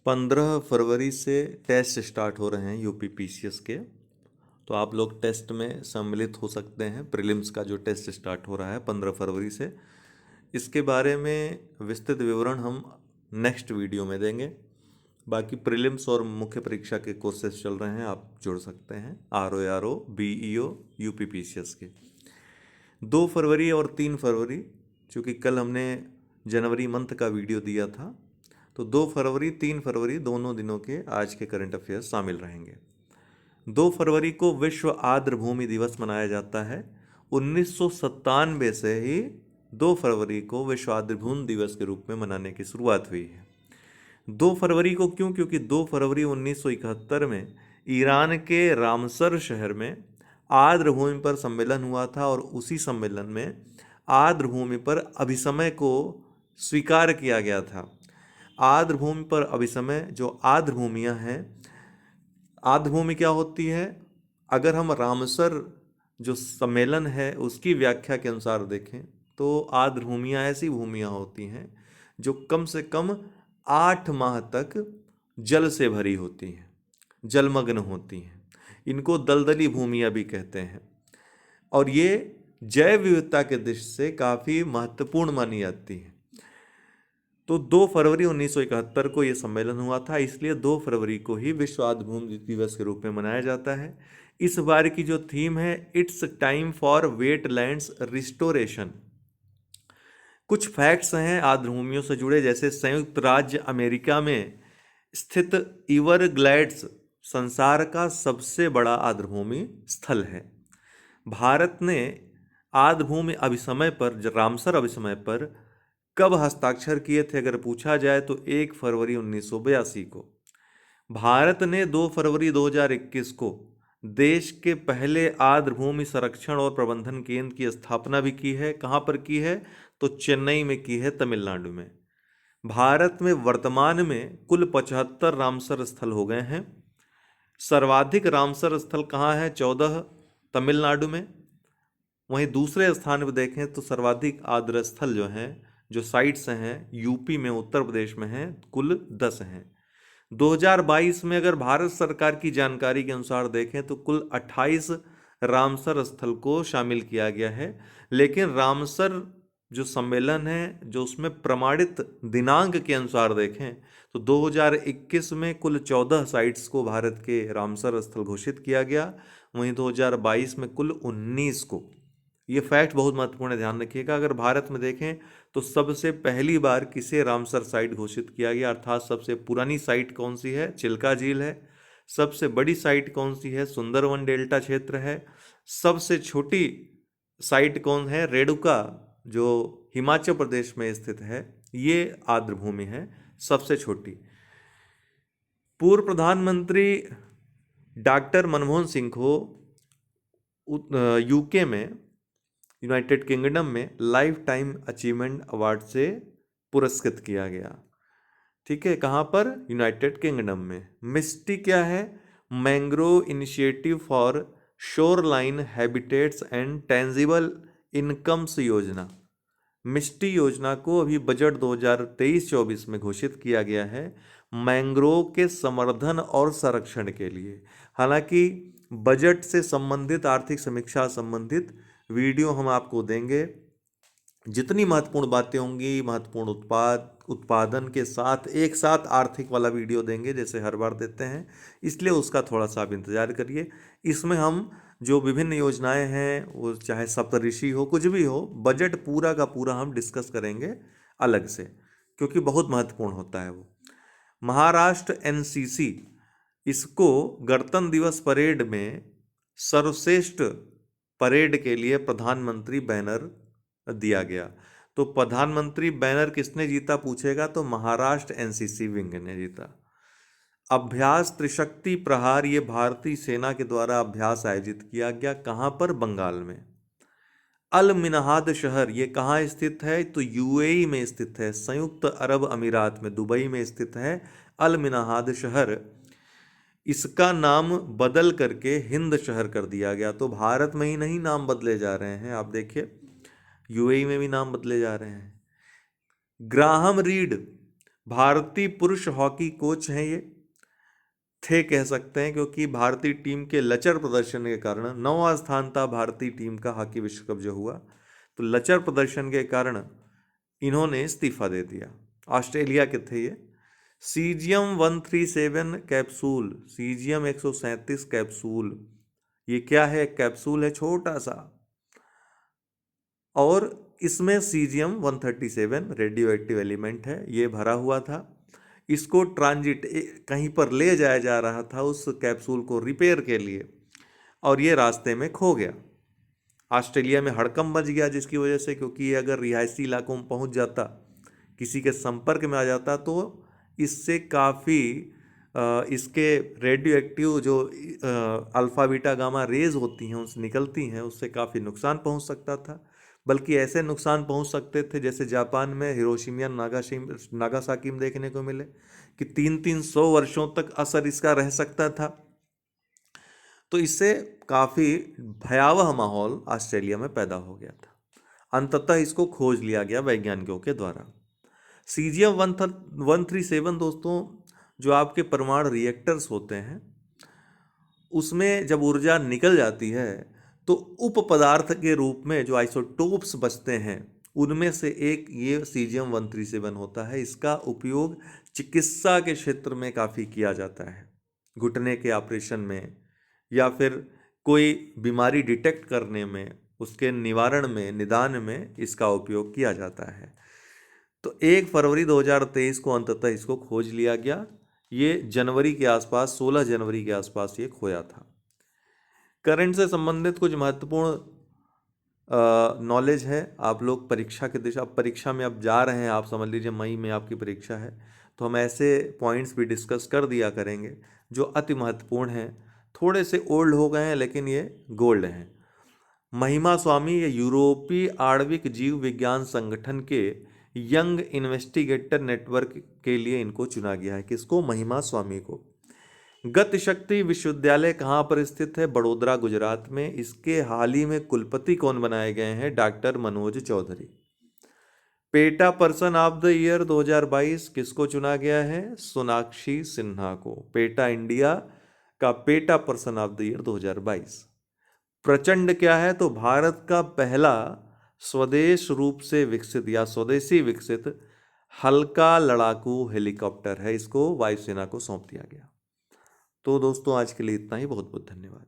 15 फरवरी से test start हो रहे हैं यूपी पीसीएस के। तो आप लोग टेस्ट में सम्मिलित हो सकते हैं। प्रीलिम्स का जो टेस्ट स्टार्ट हो रहा है 15 फरवरी से, इसके बारे में विस्तृत विवरण हम नेक्स्ट वीडियो में देंगे। बाकी प्रीलिम्स और मुख्य परीक्षा के कोर्सेज चल रहे हैं, आप जुड़ सकते हैं RO BEO यूपी पीसीएस के। 2 फरवरी और 3 फरवरी, चूँकि कल हमने जनवरी मंथ का वीडियो दिया था, तो 2 फरवरी 3 फरवरी दोनों दिनों के आज के करंट अफेयर्स शामिल रहेंगे। 2 फरवरी को विश्व आर्द्र भूमि दिवस मनाया जाता है। 1997 से ही 2 फरवरी को विश्व आर्द्र भूमि दिवस के रूप में मनाने की शुरुआत हुई है। 2 फरवरी को क्यों? क्योंकि 2 फरवरी 1971 में ईरान के रामसर शहर में आर्द्र भूमि पर सम्मेलन हुआ था और उसी सम्मेलन में आर्द्र भूमि पर अभिसमय को स्वीकार किया गया था। आर्द्र भूमि पर अभिसमय, जो आर्द्र भूमियाँ हैं, आर्द्र भूमि क्या होती है? अगर हम रामसर जो सम्मेलन है उसकी व्याख्या के अनुसार देखें तो आर्द्र भूमियाँ ऐसी भूमियाँ होती हैं जो कम से कम 8 माह तक जल से भरी होती हैं, जलमग्न होती हैं। इनको दलदली भूमियाँ भी कहते हैं और ये जैव विविधता के दृष्टि से काफ़ी महत्वपूर्ण मानी जाती हैं। तो 2 फरवरी 1971 को ये सम्मेलन हुआ था, इसलिए 2 फरवरी को ही विश्व आर्द्र भूमि दिवस के रूप में मनाया जाता है। इस बार की जो थीम है, it's time for wetlands restoration. कुछ फैक्ट्स हैं आर्द्र भूमियों से जुड़े, जैसे संयुक्त राज्य अमेरिका में स्थित एवरग्लैड्स संसार का सबसे बड़ा आर्द्र भूमि स्थल है। भारत ने आर्द्र भूमि अभिसमय पर, रामसर अभिसमय पर कब हस्ताक्षर किए थे अगर पूछा जाए तो 1 फरवरी 1982 को। भारत ने 2 फरवरी 2021 को देश के पहले आर्द्र भूमि संरक्षण और प्रबंधन केंद्र की स्थापना भी की है। कहाँ पर की है? तो चेन्नई में की है, तमिलनाडु में। भारत में वर्तमान में कुल 75 रामसर स्थल हो गए हैं। सर्वाधिक रामसर स्थल कहाँ है? 14 तमिलनाडु में। वहीं दूसरे स्थान पर देखें तो सर्वाधिक आर्द्र स्थल जो हैं, जो साइट्स हैं, यूपी में, उत्तर प्रदेश में हैं, कुल 10 हैं। 2022 में अगर भारत सरकार की जानकारी के अनुसार देखें तो कुल 28 रामसर स्थल को शामिल किया गया है। लेकिन रामसर जो सम्मेलन है, जो उसमें प्रमाणित दिनांक के अनुसार देखें तो 2021 में कुल 14 साइट्स को भारत के रामसर स्थल घोषित किया गया, वहीं 2022 में कुल 19 को। ये फैक्ट बहुत महत्वपूर्ण है, ध्यान रखिएगा। अगर भारत में देखें तो सबसे पहली बार किसे रामसर साइट घोषित किया गया, अर्थात सबसे पुरानी साइट कौन सी है? चिल्का झील है। सबसे बड़ी साइट कौन सी है? सुंदरवन डेल्टा क्षेत्र है। सबसे छोटी साइट कौन है? रेणुका, जो हिमाचल प्रदेश में स्थित है, ये आर्द्र भूमि है सबसे छोटी। पूर्व प्रधानमंत्री डॉक्टर मनमोहन सिंह को यूके में, यूनाइटेड किंगडम में लाइफ टाइम अचीवमेंट अवार्ड से पुरस्कृत किया गया। ठीक है, कहाँ पर? यूनाइटेड किंगडम में। मिस्टी क्या है? Mangrove initiative for shoreline habitats and tangible incomes योजना। मिस्टी योजना को अभी बजट 2023-24 में घोषित किया गया है मैंग्रोव के संवर्धन और संरक्षण के लिए। हालांकि बजट से संबंधित, आर्थिक समीक्षा संबंधित वीडियो हम आपको देंगे। जितनी महत्वपूर्ण बातें होंगी, महत्वपूर्ण उत्पादन के साथ एक साथ आर्थिक वाला वीडियो देंगे, जैसे हर बार देते हैं, इसलिए उसका थोड़ा सा आप इंतजार करिए। इसमें हम जो विभिन्न योजनाएं हैं, वो चाहे सप्तऋषि हो, कुछ भी हो, बजट पूरा का पूरा हम डिस्कस करेंगे अलग से, क्योंकि बहुत महत्वपूर्ण होता है वो। महाराष्ट्र NCC, इसको गणतंत्र दिवस परेड में सर्वश्रेष्ठ परेड के लिए प्रधानमंत्री बैनर दिया गया। तो प्रधानमंत्री बैनर किसने जीता पूछेगा तो महाराष्ट्र NCC विंग ने जीता। अभ्यास त्रिशक्ति प्रहार, ये भारतीय सेना के द्वारा अभ्यास आयोजित किया गया। कहाँ पर? बंगाल में। अल मिनहाद शहर, ये कहाँ स्थित है? तो UAE में स्थित है, संयुक्त अरब अमीरात में, दुबई में स्थित है अल मिनहाद शहर। इसका नाम बदल करके हिंद शहर कर दिया गया। तो भारत में ही नहीं नाम बदले जा रहे हैं, आप देखिए UAE में भी नाम बदले जा रहे हैं। ग्राहम रीड भारतीय पुरुष हॉकी कोच हैं ये, थे कह सकते हैं, क्योंकि भारतीय टीम के लचर प्रदर्शन के कारण 9वां स्थान था भारतीय टीम का हॉकी विश्व कप जो हुआ, तो लचर प्रदर्शन के कारण इन्होंने इस्तीफा दे दिया। ऑस्ट्रेलिया के थे ये। सीजियम 137 कैप्सूल, सीजियम 137 कैप्सूल, ये क्या है? कैप्सूल है छोटा सा, और इसमें सीजियम 137 रेडियो एक्टिव एलिमेंट है, ये भरा हुआ था। इसको ट्रांजिट कहीं पर ले जाया जा रहा था उस कैप्सूल को रिपेयर के लिए, और ये रास्ते में खो गया। ऑस्ट्रेलिया में हड़कंप मच गया जिसकी वजह से, क्योंकि ये अगर रिहायशी इलाकों में पहुंच जाता, किसी के संपर्क में आ जाता, तो इससे काफ़ी इसके रेडियो एक्टिव जो अल्फ़ा बीटा गामा रेज होती हैं उससे निकलती हैं, उससे काफ़ी नुकसान पहुंच सकता था। बल्कि ऐसे नुकसान पहुंच सकते थे जैसे जापान में हिरोशिमा नागासाकी में देखने को मिले कि 300 वर्षों तक असर इसका रह सकता था। तो इससे काफ़ी भयावह माहौल ऑस्ट्रेलिया में पैदा हो गया था। अंततः इसको खोज लिया गया वैज्ञानिकों के द्वारा। सीजियम 137 दोस्तों, जो आपके परमाणु रिएक्टर्स होते हैं उसमें जब ऊर्जा निकल जाती है तो उप पदार्थ के रूप में जो आइसोटोप्स बचते हैं उनमें से एक ये सीजियम 137 होता है। इसका उपयोग चिकित्सा के क्षेत्र में काफ़ी किया जाता है, घुटने के ऑपरेशन में, या फिर कोई बीमारी डिटेक्ट करने में, उसके निवारण में, निदान में इसका उपयोग किया जाता है। तो 1 फरवरी 2023 को अंततः इसको खोज लिया गया। ये जनवरी के आसपास, 16 जनवरी के आसपास ये खोया था। करंट से संबंधित कुछ महत्वपूर्ण नॉलेज है। आप लोग परीक्षा के दिशा, परीक्षा में अब जा रहे हैं, आप समझ लीजिए मई में आपकी परीक्षा है, तो हम ऐसे पॉइंट्स भी डिस्कस कर दिया करेंगे जो अति महत्वपूर्ण हैं। थोड़े से ओल्ड हो गए हैं लेकिन ये गोल्ड हैं। महिमा स्वामी ये यूरोपीय आणविक जीव विज्ञान संगठन के यंग इन्वेस्टिगेटर नेटवर्क के लिए इनको चुना गया है। किसको? महिमा स्वामी को। गति शक्ति विश्वविद्यालय कहाँ पर स्थित है? बड़ोदरा, गुजरात में। इसके हाल ही में कुलपति कौन बनाए गए हैं? Doctor Manoj Chaudhary. PETA person of the year 2022 किसको चुना गया है? सोनाक्षी सिन्हा को। पेटा इंडिया का PETA person of the year 2022। Prachanda क्या है? तो भारत का पहला स्वदेश रूप से विकसित या स्वदेशी विकसित हल्का लड़ाकू हेलीकॉप्टर है। इसको वायुसेना को सौंप दिया गया। तो दोस्तों आज के लिए इतना ही। बहुत बहुत धन्यवाद।